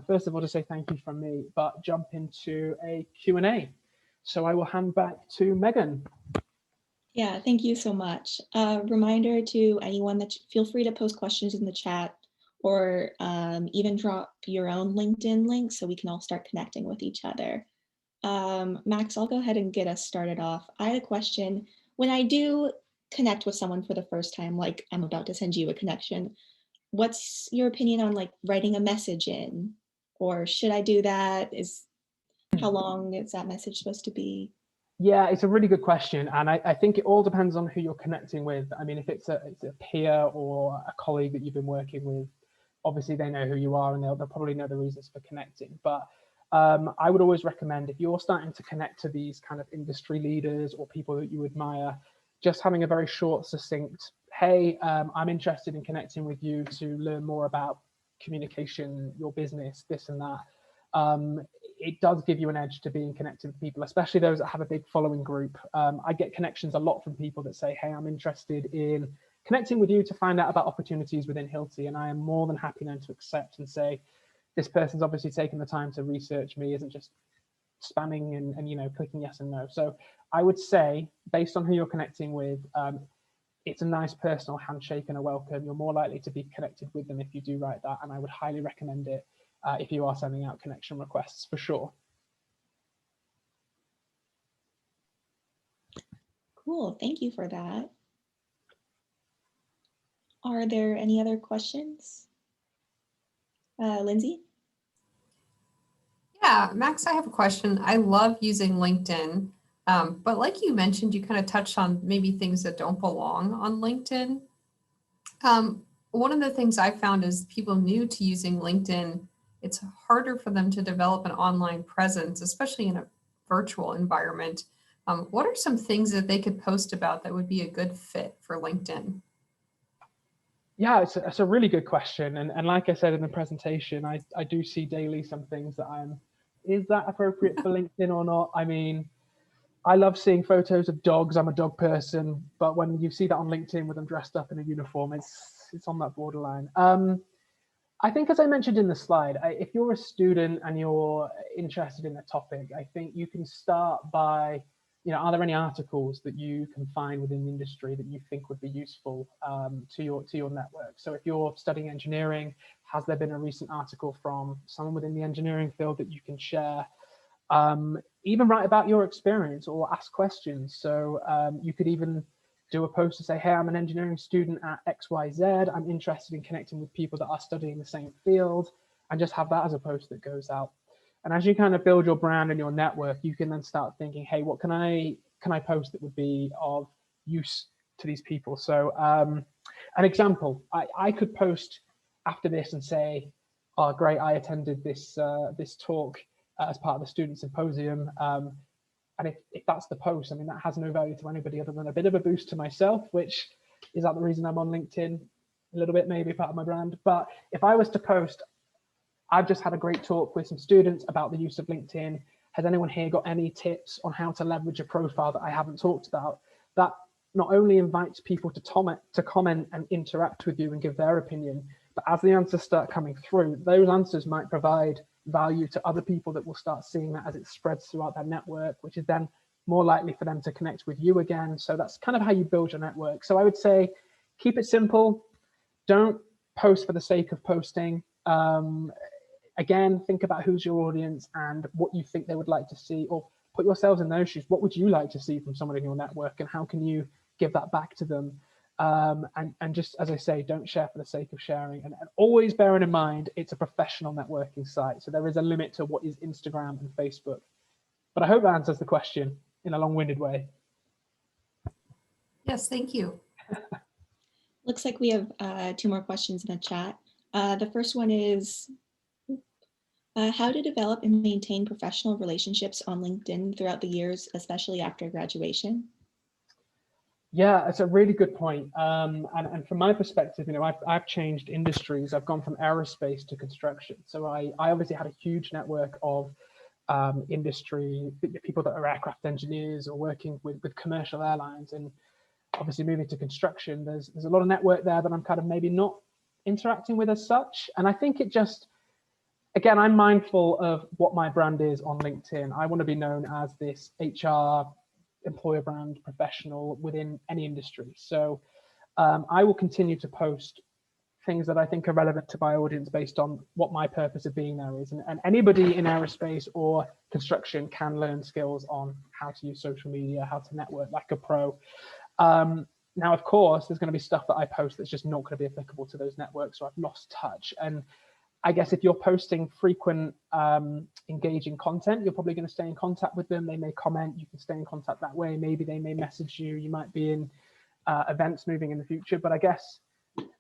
First of all, to say thank you from me, but jump into a Q&A. So I will hand back to Megan. Yeah, thank you so much. Reminder to anyone that feel free to post questions in the chat, or even drop your own LinkedIn link so we can all start connecting with each other. Max, I'll go ahead and get us started off. I had a question. When I do connect with someone for the first time, like I'm about to send you a connection, what's your opinion on like writing a message in? Or should I do that? How long is that message supposed to be? Yeah, it's a really good question. And I think it all depends on who you're connecting with. I mean, if it's a peer or a colleague that you've been working with, obviously they know who you are and they'll probably know the reasons for connecting. But I would always recommend, if you're starting to connect to these kind of industry leaders or people that you admire, just having a very short, succinct hey, I'm interested in connecting with you to learn more about communication, your business, this and that. It does give you an edge to being connected with people, especially those that have a big following group. I get connections a lot from people that say, hey, I'm interested in connecting with you to find out about opportunities within Hilti. And I am more than happy then to accept and say, this person's obviously taken the time to research me, isn't just spamming and you know, clicking yes and no. So I would say, based on who you're connecting with, it's a nice personal handshake and a welcome. You're more likely to be connected with them if you do write that. And I would highly recommend it if you are sending out connection requests, for sure. Cool, thank you for that. Are there any other questions? Lindsay? Yeah, Max, I have a question. I love using LinkedIn, but like you mentioned, you kind of touched on maybe things that don't belong on LinkedIn. One of the things I found is people new to using LinkedIn, it's harder for them to develop an online presence, especially in a virtual environment. What are some things that they could post about that would be a good fit for LinkedIn? Yeah, it's a really good question. And like I said in the presentation, I do see daily some things that is that appropriate for LinkedIn or not? I mean, I love seeing photos of dogs. I'm a dog person, but when you see that on LinkedIn with them dressed up in a uniform, it's on that borderline. I think, as I mentioned in the slide, if you're a student and you're interested in a topic, I think you can start by, you know, are there any articles that you can find within the industry that you think would be useful to your network? So if you're studying engineering, has there been a recent article from someone within the engineering field that you can share? Even write about your experience or ask questions. So you could even do a post to say, hey, I'm an engineering student at XYZ. I'm interested in connecting with people that are studying the same field, and just have that as a post that goes out. And as you kind of build your brand and your network, you can then start thinking, hey, what can I post that would be of use to these people? So an example, I could post after this and say, oh, great, I attended this talk as part of the student symposium. And if that's the post, I mean, that has no value to anybody other than a bit of a boost to myself, which is that the reason I'm on LinkedIn a little bit, maybe part of my brand. But if I was to post, I've just had a great talk with some students about the use of LinkedIn. Has anyone here got any tips on how to leverage a profile that I haven't talked about? That not only invites people to comment and interact with you and give their opinion, but as the answers start coming through, those answers might provide value to other people that will start seeing that as it spreads throughout their network, which is then more likely for them to connect with you again. So that's kind of how you build your network. So I would say, keep it simple. Don't post for the sake of posting. Again, think about who's your audience and what you think they would like to see, or put yourselves in those shoes. What would you like to see from someone in your network, and how can you give that back to them? And just, as I say, don't share for the sake of sharing, and always bearing in mind it's a professional networking site, so there is a limit to what is Instagram and Facebook. But I hope that answers the question in a long-winded way. Yes, thank you. Looks like we have 2 more questions in the chat. The first one is, how to develop and maintain professional relationships on LinkedIn throughout the years, especially after graduation? Yeah, it's a really good point. And from my perspective, you know, I've changed industries. I've gone from aerospace to construction. So I obviously had a huge network of industry people that are aircraft engineers or working with commercial airlines. And obviously moving to construction, there's a lot of network there that I'm kind of maybe not interacting with as such. And I think it just, again, I'm mindful of what my brand is on LinkedIn. I want to be known as this HR employer brand professional within any industry. So I will continue to post things that I think are relevant to my audience based on what my purpose of being there is. And anybody in aerospace or construction can learn skills on how to use social media, how to network like a pro. Now, of course, there's going to be stuff that I post that's just not going to be applicable to those networks, so I've lost touch. And I guess if you're posting frequent, engaging content, you're probably going to stay in contact with them. They may comment, you can stay in contact that way. Maybe they may message you, you might be in events moving in the future. But I guess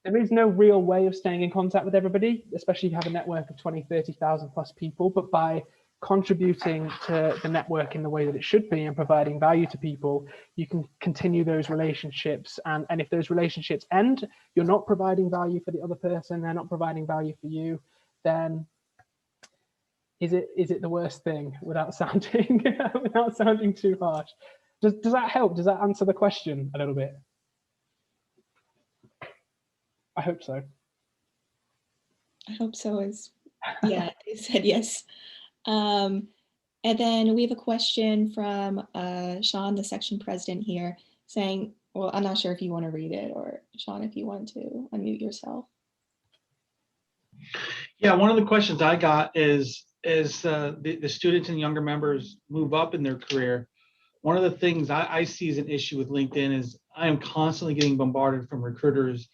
there is no real way of staying in contact with everybody, especially if you have a network of 20, 30,000 plus people. But by contributing to the network in the way that it should be and providing value to people, you can continue those relationships. And if those relationships end, you're not providing value for the other person, they're not providing value for you, then is it the worst thing, without sounding without sounding too harsh? Does that help? Does that answer the question a little bit? I hope so. I hope so. Yeah, it said yes. And then we have a question from Sean, the section president here, saying, well, I'm not sure if you want to read it, or Sean, if you want to unmute yourself. Yeah, one of the questions I got is the students and younger members move up in their career. One of the things I see as an issue with LinkedIn is I am constantly getting bombarded from recruiters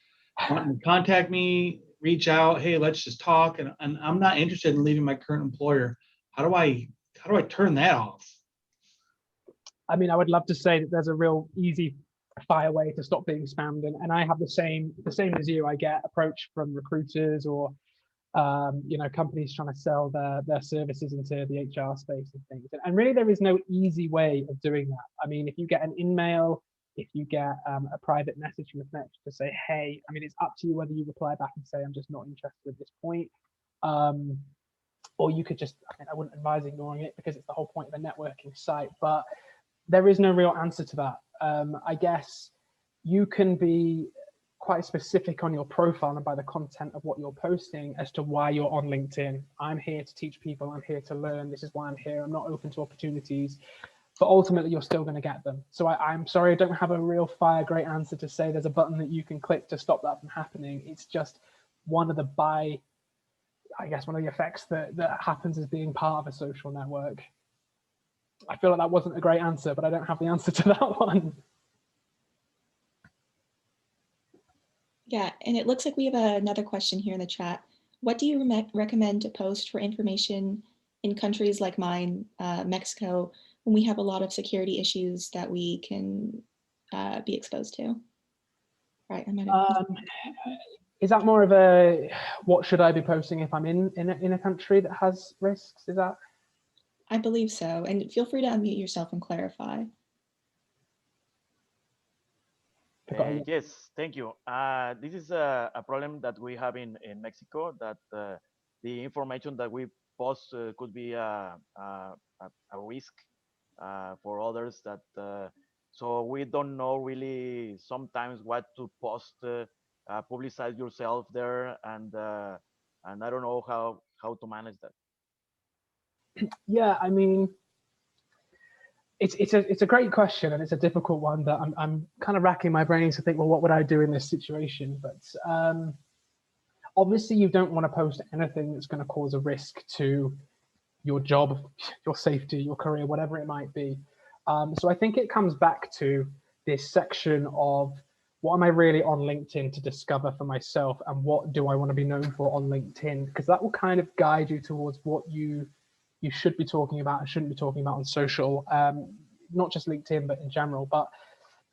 wanting to contact me, reach out, hey, let's just talk, and I'm not interested in leaving my current employer. How do I turn that off? I mean, I would love to say that there's a real easy fire way to stop being spammed, and I have the same as you. I get approached from recruiters or companies trying to sell their services into the HR space and things. And really, there is no easy way of doing that. I mean, if you get an email, if you get a private message from a connection to say, hey, I mean, it's up to you whether you reply back and say, I'm just not interested at this point. Or you could just, I wouldn't advise ignoring it, because it's the whole point of a networking site. But there is no real answer to that. I guess you can be quite specific on your profile and by the content of what you're posting as to why you're on LinkedIn. I'm here to teach people, I'm here to learn, this is why I'm here, I'm not open to opportunities, but ultimately you're still going to get them. So I'm sorry, I don't have a real great answer to say there's a button that you can click to stop that from happening. It's just one of the one of the effects that happens as being part of a social network. I feel like that wasn't a great answer, but I don't have the answer to that one. Yeah, and it looks like we have another question here in the chat. What do you recommend to post for information in countries like mine, Mexico, when we have a lot of security issues that we can be exposed to? Right, is that more of a, what should I be posting if I'm in a country that has risks? Is that? I believe so, and feel free to unmute yourself and clarify. Yes, thank you. This is a problem that we have in Mexico, that the information that we post could be a risk for others, that so we don't know really sometimes what to post, publicize yourself there, and I don't know how to manage that. Yeah, I mean, it's a great question, and it's a difficult one that I'm kind of racking my brains to think, well, what would I do in this situation? But obviously you don't want to post anything that's going to cause a risk to your job, your safety, your career, whatever it might be. So I think it comes back to this section of, what am I really on LinkedIn to discover for myself, and what do I want to be known for on LinkedIn? Because that will kind of guide you towards what you should be talking about and shouldn't be talking about on social, not just LinkedIn, but in general. But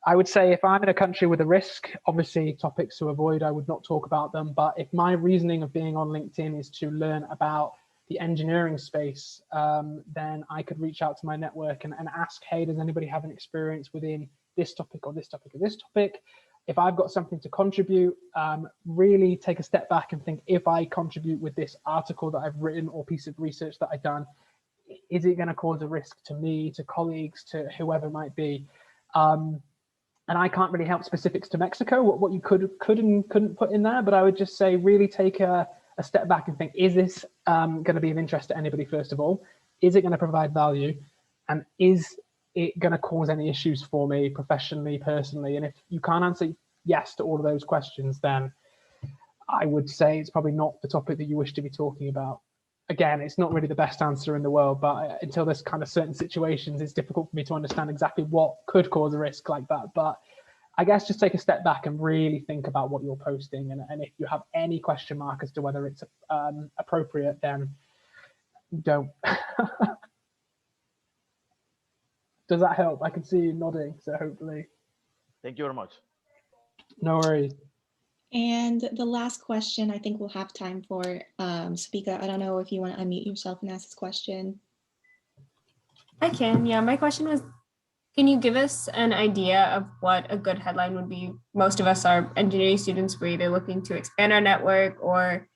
I would say if I'm in a country with a risk, obviously topics to avoid, I would not talk about them. But if my reasoning of being on LinkedIn is to learn about the engineering space, then I could reach out to my network and ask, hey, does anybody have an experience within this topic or this topic or this topic? If I've got something to contribute, really take a step back and think, if I contribute with this article that I've written or piece of research that I've done, is it going to cause a risk to me, to colleagues, to whoever it might be? And I can't really help specifics to Mexico, what you could and couldn't put in there, but I would just say really take a step back and think, is this going to be of interest to anybody, first of all? Is it going to provide value? And is it going to cause any issues for me professionally, personally? And if you can't answer yes to all of those questions, then I would say it's probably not the topic that you wish to be talking about. Again, it's not really the best answer in the world, but until there's kind of certain situations, it's difficult for me to understand exactly what could cause a risk like that. But I guess just take a step back and really think about what you're posting. And if you have any question mark as to whether it's appropriate, then don't. Does that help? I can see you nodding, so hopefully. Thank you very much. No worries. And the last question I think we'll have time for, Speaker, I don't know if you want to unmute yourself and ask this question. I can. Yeah, my question was, can you give us an idea of what a good headline would be? Most of us are engineering students. We're either looking to expand our network or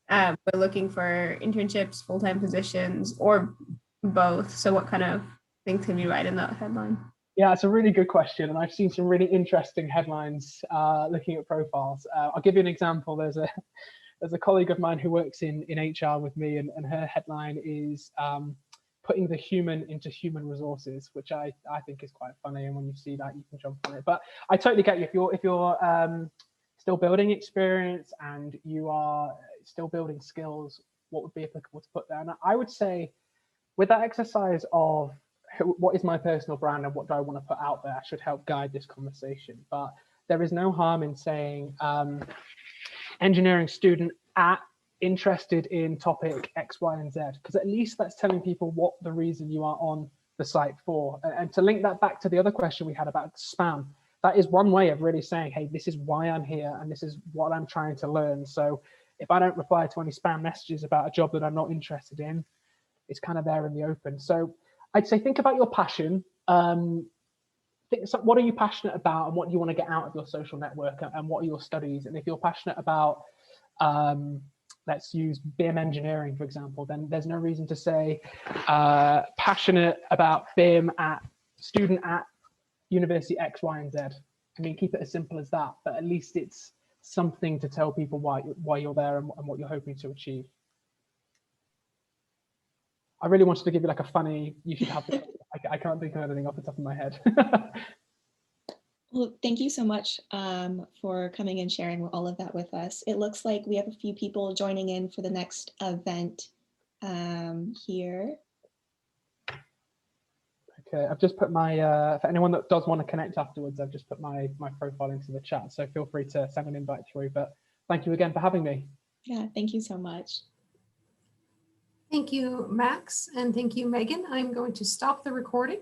we're looking for internships, full-time positions, or both. So what kind of things can we write in that headline? Yeah, it's a really good question, and I've seen some really interesting headlines looking at profiles. I'll give you an example. There's a colleague of mine who works in HR with me, and her headline is putting the human into human resources, which I think is quite funny. And when you see that, you can jump on it. But I totally get you. If you're still building experience and you are still building skills, what would be applicable to put there? And I would say, with that exercise of what is my personal brand and what do I want to put out there, should help guide this conversation. But there is no harm in saying engineering student at interested in topic X, Y, and Z, because at least that's telling people what the reason you are on the site for. And to link that back to the other question we had about spam, that is one way of really saying, hey, this is why I'm here and this is what I'm trying to learn. So if I don't reply to any spam messages about a job that I'm not interested in, it's kind of there in the open. So I'd say think about your passion. What are you passionate about and what do you want to get out of your social network, and what are your studies? And if you're passionate about, let's use BIM engineering, for example, then there's no reason to say passionate about BIM at student at university X, Y, and Z. I mean, keep it as simple as that, but at least it's something to tell people why you're there and what you're hoping to achieve. I really wanted to give you like a funny, you should have this. I can't think of anything off the top of my head. Well, thank you so much for coming and sharing all of that with us. It looks like we have a few people joining in for the next event here. Okay, I've just put my, for anyone that does want to connect afterwards, I've just put my profile into the chat. So feel free to send an invite through, but thank you again for having me. Yeah, thank you so much. Thank you, Max, and thank you, Megan. I'm going to stop the recording.